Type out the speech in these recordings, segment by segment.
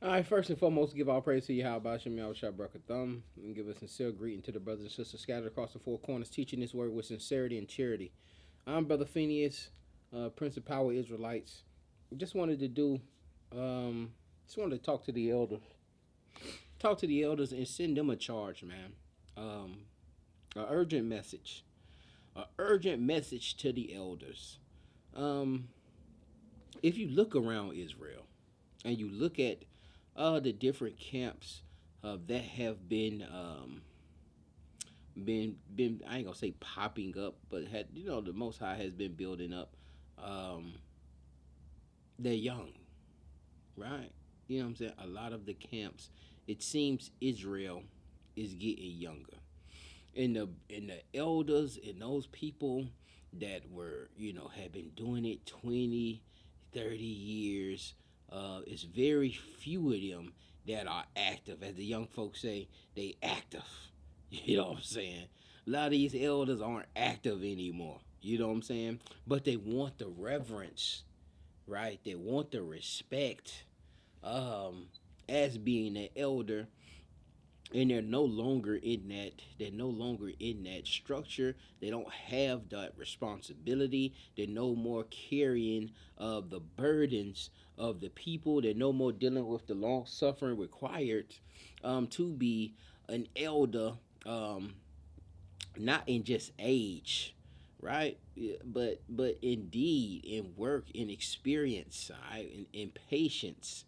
All right, first and foremost, give all praise to you, how about Shemi Awashai Brakathum, and give a sincere greeting to the brothers and sisters scattered across the four corners, teaching this word with sincerity and charity. I'm Brother Phineas, Prince of Power Israelites. Just wanted to do, just wanted to talk to the elders, and send them a charge, man. Um, an urgent message to the elders. Um, if you look around Israel and you look at the different camps that have been I ain't gonna say popping up, but had the Most High has been building up. Um, they're young, right? You know what I'm saying? A lot of the camps, it seems Israel is getting younger, and the elders and those people that were had been doing it 20, 30 years. It's very few of them that are active. As the young folks say, they active. You know what I'm saying? A lot of these elders aren't active anymore. You know what I'm saying? But they want the reverence, right? They want the respect um, as being an elder, and they're no longer in that structure. They don't have that responsibility. They're no more carrying of the burdens of the people. They're no more dealing with the long suffering required to be an elder, um, not in just age, right? Yeah, but indeed in work, in experience, right? In patience,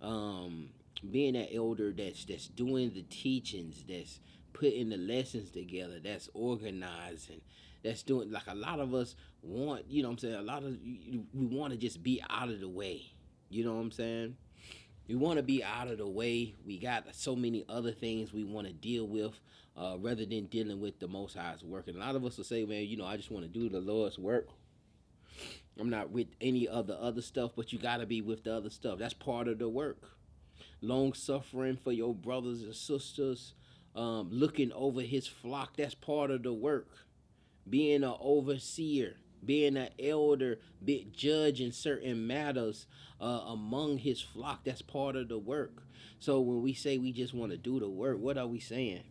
um, being that elder that's doing the teachings, that's putting the lessons together, that's organizing, that's doing, like, a lot of us want, what I'm saying, a lot of we want to just be out of the way. You know what I'm saying? We want to be out of the way. We got so many other things we want to deal with, rather than dealing with the Most High's work. And a lot of us will say, man, I just want to do the Lord's work. I'm not with any of the other stuff, but you got to be with the other stuff. That's part of the work. Long suffering for your brothers and sisters, looking over his flock. That's part of the work. Being an overseer, being an elder, big judge in certain matters among his flock. That's part of the work. So when we say we just want to do the work, what are we saying?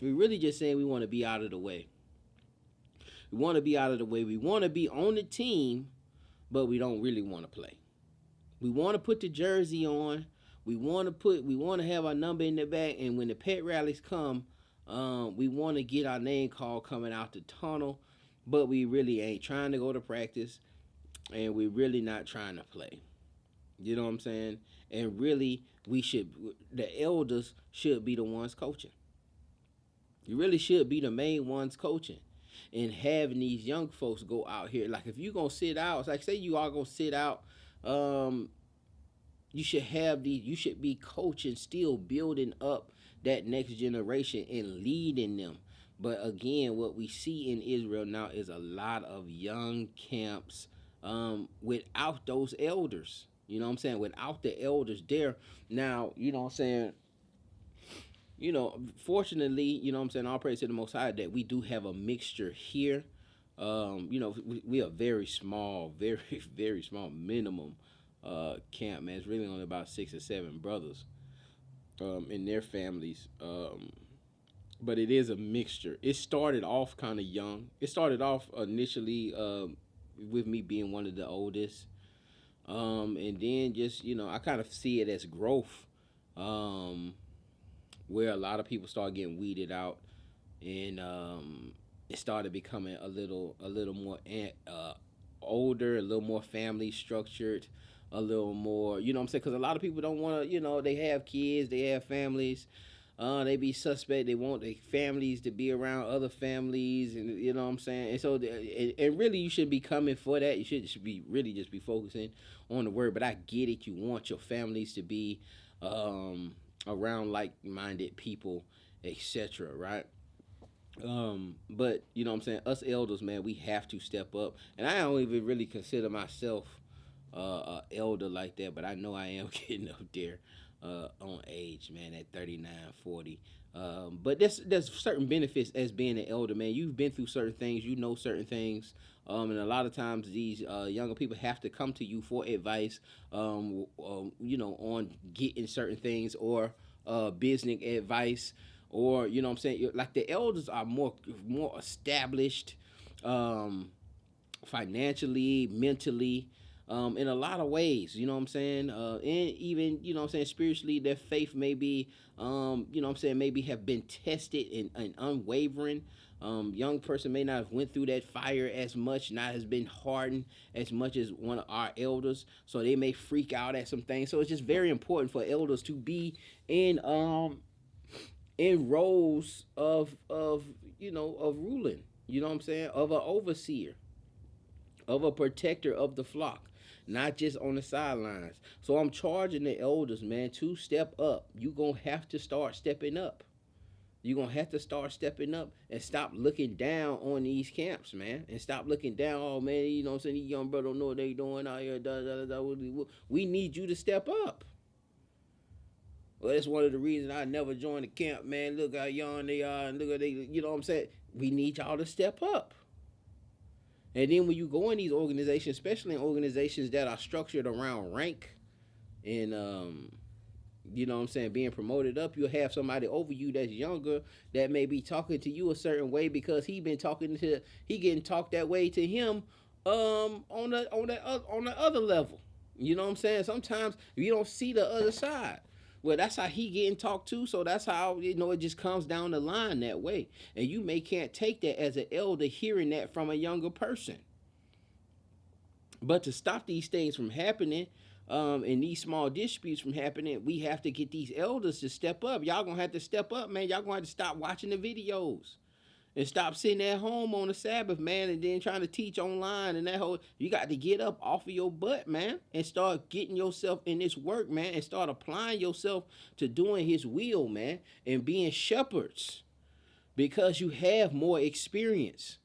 We're really just saying we want to be out of the way. We want to be out of the way. We want to be on the team, but we don't really want to play. We want to put the jersey on. We want to have our number in the back, and when the pet rallies come, we want to get our name called coming out the tunnel, but we really ain't trying to go to practice, and we really not trying to play. You know what I'm saying? And really, the elders should be the ones coaching. You really should be the main ones coaching, and having these young folks go out here. Like, if you gonna sit out, it's like, say you are gonna sit out, um, you should have these. You should be coaching, still building up that next generation and leading them. But again, what we see in Israel now is a lot of young camps, without those elders. You know what I'm saying? Without the elders there. Now, what I'm saying, fortunately, what I'm saying, all praise to the Most High that we do have a mixture here. We are very small, very, very small minimum camp, man. It's really only about 6 or 7 brothers and their families. But it is a mixture. It started off kind of young. It started off initially with me being one of the oldest. And then just, I kind of see it as growth, um, where a lot of people start getting weeded out, and it started becoming a little more older, a little more family structured, a little more, what I'm saying? Because a lot of people don't want to, they have kids, they have families, they be suspect, they want their families to be around other families, and you know what I'm saying? And so, and really, you should be coming for that. You should be really just be focusing on the word. But I get it. You want your families to be around like-minded people, etc. Right? But you know what I'm saying? Us elders, man, we have to step up. And I don't even really consider myself a elder like that, but I know I am getting up there on age, man, at 39, 40. But there's certain benefits as being an elder, man. You've been through certain things, you know certain things, and a lot of times these younger people have to come to you for advice, on getting certain things or business advice, or you know what I'm saying. Like the elders are more established, um, financially, mentally, in a lot of ways, you know what I'm saying? And even, you know what I'm saying, spiritually, their faith may be, you know what I'm saying, maybe have been tested and unwavering. Young person may not have went through that fire as much, not has been hardened as much as one of our elders, so they may freak out at some things. So it's just very important for elders to be in in roles of of ruling. You know what I'm saying? Of an overseer, of a protector of the flock, not just on the sidelines. So I'm charging the elders, man, to step up. You gonna have to start stepping up. You're gonna have to start stepping up and stop looking down on these camps, man. And stop looking down, oh man, you know what I'm saying, these young brothers don't know what they doing out here. Da, da, da, da. We need you to step up. Well, that's one of the reasons I never joined the camp, man. Look how young they are, and look how they, you know what I'm saying? We need y'all to step up. And then when you go in these organizations, especially in organizations that are structured around rank and you know what I'm saying, being promoted up, you'll have somebody over you that's younger that may be talking to you a certain way because he getting talked that way to him on the other level. You know what I'm saying? Sometimes you don't see the other side. Well, that's how he getting talked to, so that's how it just comes down the line that way. And you may can't take that as an elder hearing that from a younger person. But to stop these things from happening, and these small disputes from happening, we have to get these elders to step up. Y'all gonna have to step up, man. Y'all gonna have to stop watching the videos and stop sitting at home on the Sabbath, man, and then trying to teach online and that whole. You got to get up off of your butt, man, and start getting yourself in this work, man, and start applying yourself to doing His will, man, and being shepherds because you have more experience.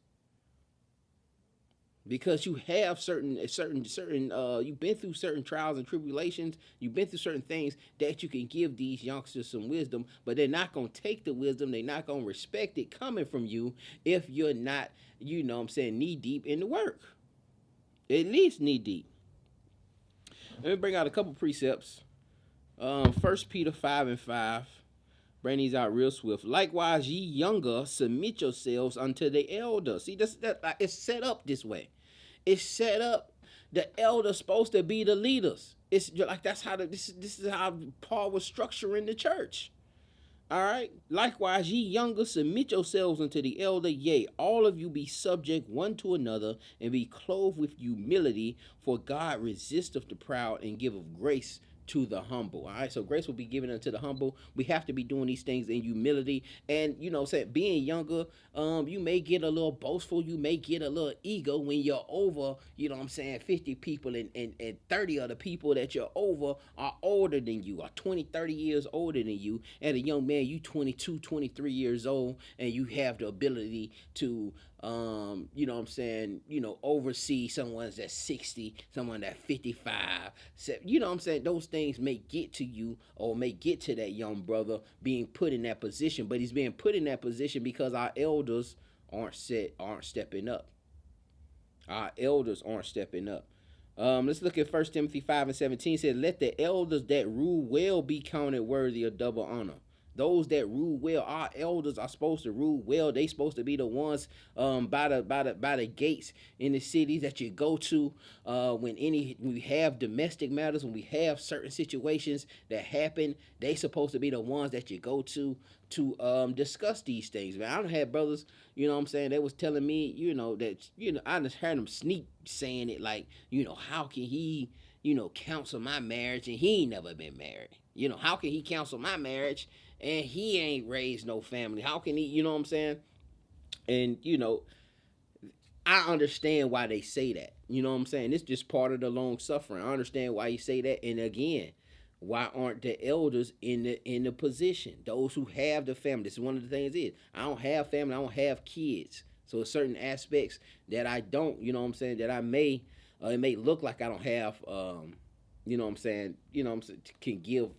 Because you have certain you've been through certain trials and tribulations, you've been through certain things that you can give these youngsters some wisdom, but they're not going to take the wisdom, they're not going to respect it coming from you if you're not, you know what I'm saying, knee deep in the work, at least knee deep. Let me bring out a couple precepts. 1 Peter 5:5, bring these out real swift. Likewise, ye younger, submit yourselves unto the elder. See, it's set up this way. It's set up. The elder's supposed to be the leaders. It's like that's how this is how Paul was structuring the church. All right. Likewise, ye younger, submit yourselves unto the elder. Yea, all of you be subject one to another, and be clothed with humility. For God resisteth the proud, and giveth grace to the humble. All right, so grace will be given unto the humble. We have to be doing these things in humility. And you know, say being younger, you may get a little boastful, you may get a little ego when you're over, you know what I'm saying, 50 people, and 30 of the people that you're over are older than you, are 20, 30 years older than you. And a young man, you 22, 23 years old, and you have the ability to you know what I'm saying, oversee someone that's 60, someone that's 55. You know what I'm saying? Those things may get to you or may get to that young brother being put in that position, but he's being put in that position because our elders aren't stepping up. Our elders aren't stepping up. Let's look at 1 Timothy 5:17. It says, let the elders that rule well be counted worthy of double honor. Those that rule well, our elders are supposed to rule well. They supposed to be the ones by the gates in the cities that you go to when we have domestic matters, when we have certain situations that happen. They supposed to be the ones that you go to discuss these things. Man, I don't have brothers, you know what I'm saying, they was telling me, that I just heard them sneak saying it like, how can he, counsel my marriage and he ain't never been married? How can he counsel my marriage and he ain't raised no family? How can he, you know what I'm saying? And, I understand why they say that. You know what I'm saying? It's just part of the long suffering. I understand why you say that. And again, why aren't the elders in the position? Those who have the family. This is one of the things is, I don't have family, I don't have kids. So certain aspects that I don't, you know what I'm saying, that I may, it may look like I don't have, you know what I'm saying, can give,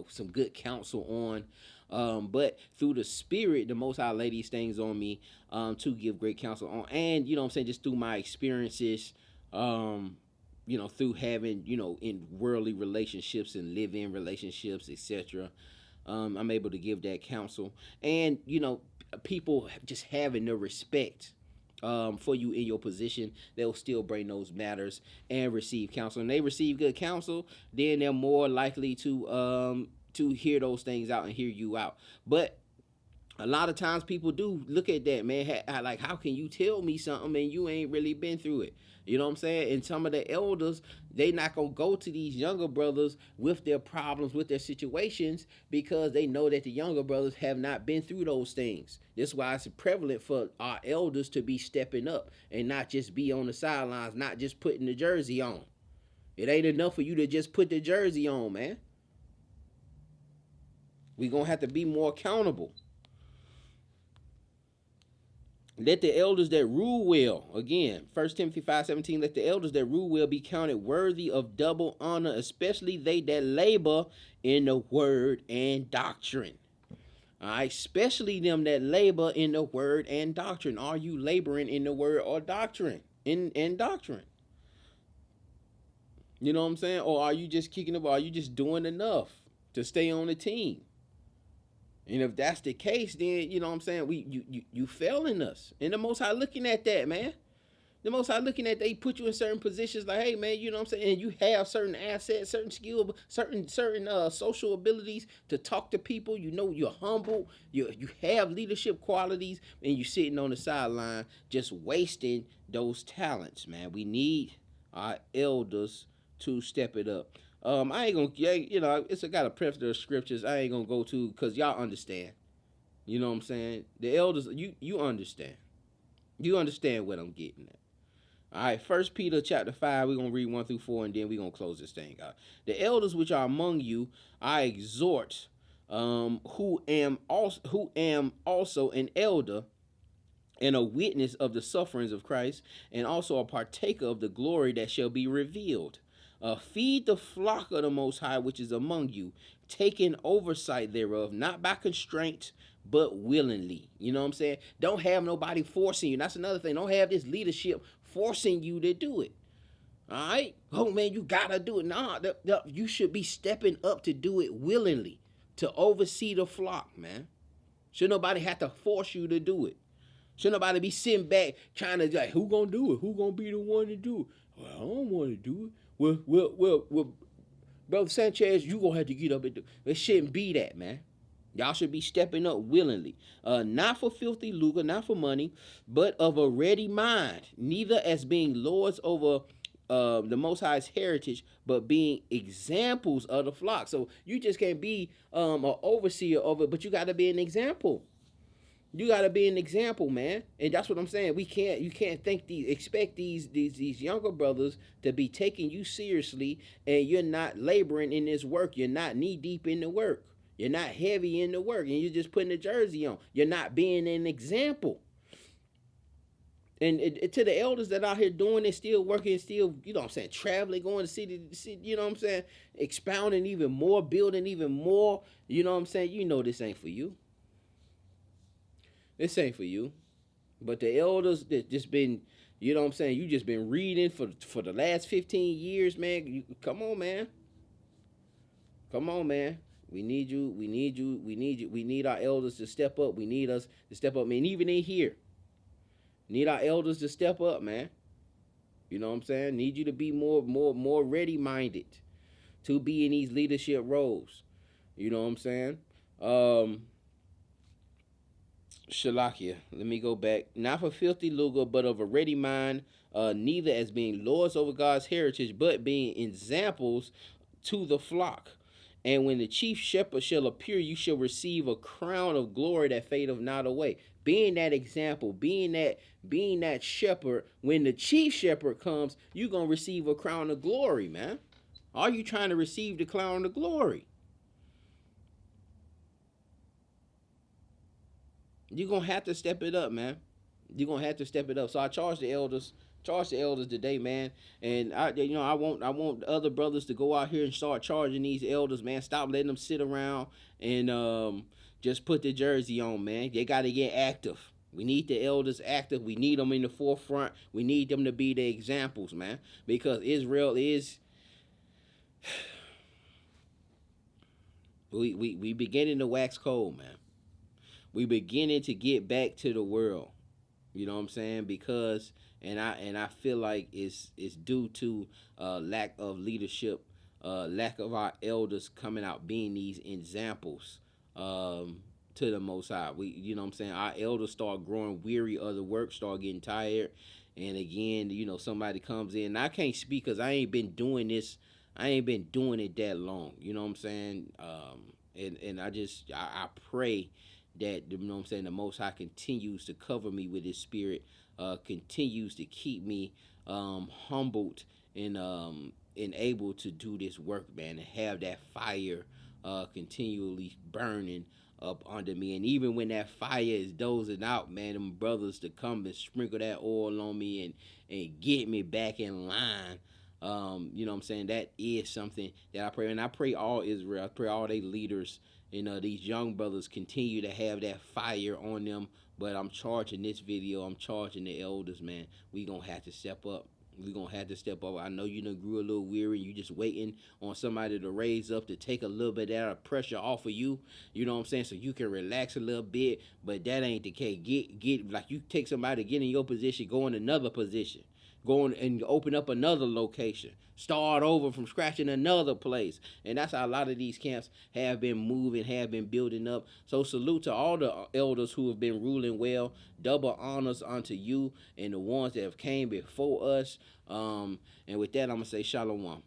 some good counsel on. But through the Spirit, the Most High lay these things on me to give great counsel on, and you know what I'm saying, just through my experiences, through having in worldly relationships and live-in relationships, etc. I'm able to give that counsel, and people just having the respect for you in your position, they'll still bring those matters and receive counsel. And they receive good counsel, then they're more likely to hear those things out and hear you out. But a lot of times people do look at that, man. Like, how can you tell me something and you ain't really been through it? You know what I'm saying? And some of the elders, they not going to go to these younger brothers with their problems, with their situations, because they know that the younger brothers have not been through those things. That's why it's prevalent for our elders to be stepping up and not just be on the sidelines, not just putting the jersey on. It ain't enough for you to just put the jersey on, man. We're going to have to be more accountable. Let the elders that rule well, again, 1 Timothy 5:17, let the elders that rule well be counted worthy of double honor, especially they that labor in the word and doctrine. All right, especially them that labor in the word and doctrine. Are you laboring in the word or doctrine? In doctrine. You know what I'm saying? Or are you just kicking the ball? Are you just doing enough to stay on the team? And if that's the case, then you know what I'm saying, you failing us. And the Most High looking at that, man. The Most High looking at that, he put you in certain positions, like, hey man, you know what I'm saying, and you have certain assets, certain skills, certain social abilities to talk to people. You know, you're humble, you have leadership qualities, and you're sitting on the sideline just wasting those talents, man. We need our elders to step it up. I ain't gonna, it's got a plethora of scriptures I ain't gonna go to because y'all understand. You know what I'm saying? The elders, you understand. You understand what I'm getting at. All right, 1 Peter chapter 5, we're going to read 1 through 4, and then we're going to close this thing out. The elders which are among you, I exhort, who am also an elder and a witness of the sufferings of Christ, and also a partaker of the glory that shall be revealed. Feed the flock of the Most High which is among you, taking oversight thereof, not by constraint, but willingly. You know what I'm saying? Don't have nobody forcing you. That's another thing. Don't have this leadership forcing you to do it. All right? Oh, man, you got to do it. Nah, you should be stepping up to do it willingly, to oversee the flock, man. Should nobody have to force you to do it. Should nobody be sitting back trying to, like, who going to do it? Who going to be the one to do it? Well, I don't want to do it. Well, Brother Sanchez, you gonna have to get up and do it. It shouldn't be that, man. Y'all should be stepping up willingly. Not for filthy lucre, not for money, but of a ready mind, neither as being lords over the Most High's heritage, but being examples of the flock. So you just can't be an overseer of it, but you got to be an example. You gotta be an example, man, and that's what I'm saying. You can't expect these younger brothers to be taking you seriously, and you're not laboring in this work. You're not knee deep in the work. You're not heavy in the work, and you're just putting a jersey on. You're not being an example. And to the elders that out here doing it, still working, still, you know what I'm saying, traveling, going to city to city, you know what I'm saying, expounding even more, building even more. You know what I'm saying. You know this ain't for you. This ain't for you. But the elders that just been, you know what I'm saying, you just been reading for the last 15 years, man. Come on, man. Come on, man. We need you. We need you. We need you. We need our elders to step up. We need us to step up, man. Even in here, need our elders to step up, man. You know what I'm saying? Need you to be more ready-minded to be in these leadership roles. You know what I'm saying? Shalakia, let me go back. Not for filthy lucre, but of a ready mind, neither as being lords over God's heritage, but being examples to the flock. And when the chief shepherd shall appear, you shall receive a crown of glory that fadeth not away. Being that example, being that shepherd, when the chief shepherd comes, you're going to receive a crown of glory, man. Are you trying to receive the crown of glory? You're going to have to step it up, man. You're going to have to step it up. So I charge the elders today, man. And I want other brothers to go out here and start charging these elders, man. Stop letting them sit around and Just put the jersey on, man. They got to get active. We need the elders active. We need them in the forefront. We need them to be the examples, man. Because Israel is we beginning to wax cold, man. We beginning to get back to the world. You know what I'm saying? Because I feel like it's due to lack of leadership, lack of our elders coming out being these examples to the Most High. You know what I'm saying? Our elders start growing weary of the work, start getting tired, and again, somebody comes in. And I can't speak because I ain't been doing this. I ain't been doing it that long. You know what I'm saying? And I pray that, you know what I'm saying, the Most High continues to cover me with His Spirit, continues to keep me humbled and able to do this work, man, and have that fire continually burning up under me. And even when that fire is dozing out, man, them brothers to come and sprinkle that oil on me and get me back in line. You know what I'm saying? That is something that I pray. And I pray all Israel, I pray all they leaders, these young brothers continue to have that fire on them. But I'm charging this video, I'm charging the elders, man. We gonna have to step up. We gonna have to step up. I know you done grew a little weary. You just waiting on somebody to raise up to take a little bit of that pressure off of you. You know what I'm saying? So you can relax a little bit. But that ain't the case. Get like you take somebody, get in your position, go in another position. Go and open up another location. Start over from scratch in another place. And that's how a lot of these camps have been moving, have been building up. So salute to all the elders who have been ruling well. Double honors unto you and the ones that have came before us. And with that, I'm going to say shalom.